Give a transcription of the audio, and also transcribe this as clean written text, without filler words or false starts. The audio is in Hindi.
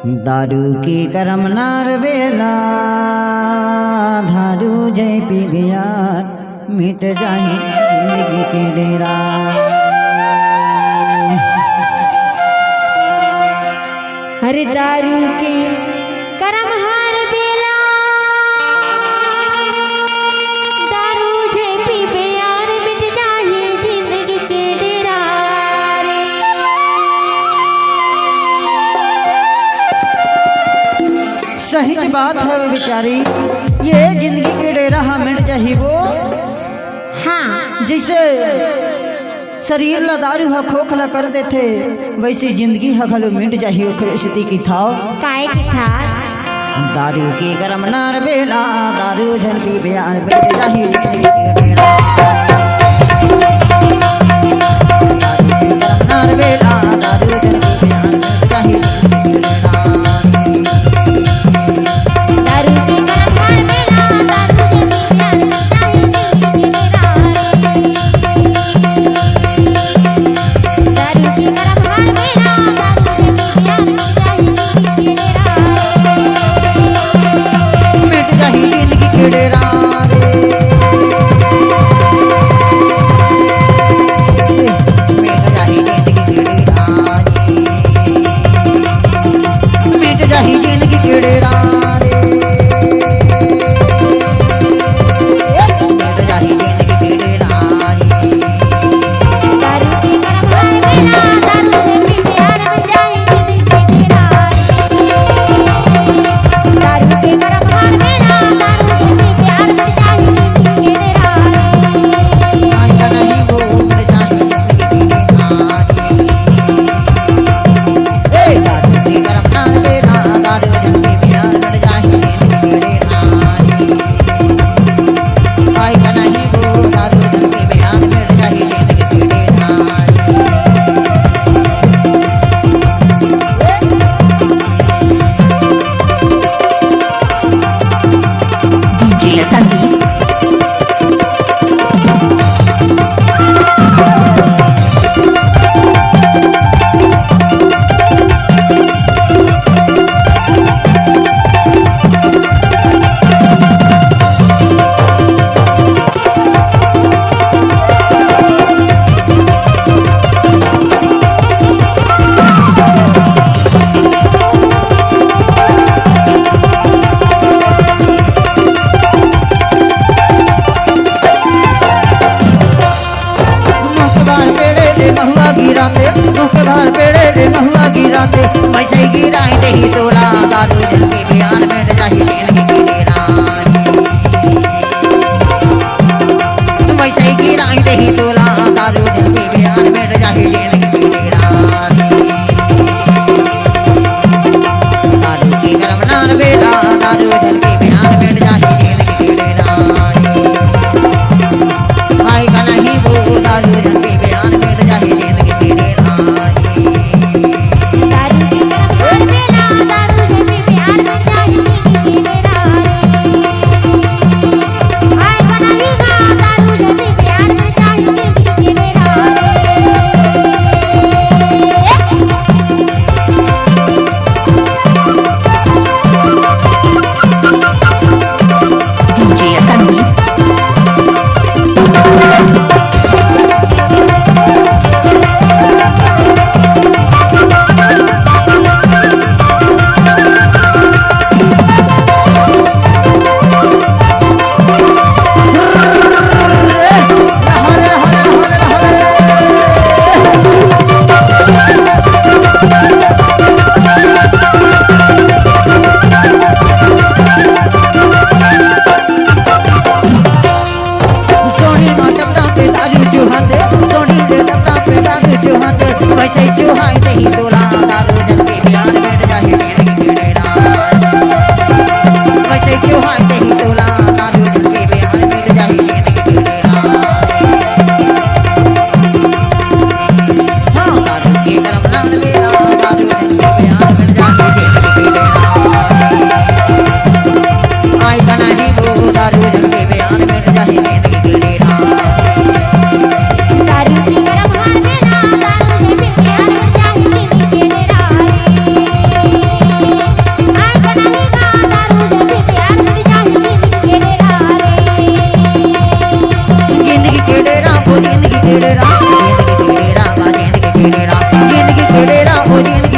दारू की करम नार बेला धारू जय पी गया मिट जाए जिंदगी के डेरा। हर दारू के करम हार बेला दारू जय पी यार मिट जाए जिंदगी के डेरा रे। सही बात है बेचारी, ये जिंदगी के डेरा मिट जाही वो। हाँ, जैसे शरीर ला दारू हा खोखला कर देते वैसे जिंदगी हा घलो मिट जाही ओकर स्थिति की थाव काय की था दारू की गरम नार बेला दारू जन की बयान मिट जाही जिंदगी के डेरा। दारू की गरम नार बेला दारू जन की बयान मिट जाही जिंदगी के डेरा। महुआ गिराते वैसे गिराई दे ही तोला दारू जन के बयान मिट जाही जिंदगी के डेरा। वैसे गिराई दे ही तोला दारू जन के बयान मिट जाही जिंदगी के डेरा। दारू की गरम नार बेला दारू जन के बयान मिट जाही जिंदगी के डेरा। भाई का नहीं वो दारू जन के बयान मिट जाही जिंदगी के डेरा। दारू के करम हार बेला दारू जय पी यार मिट वो जिंदगी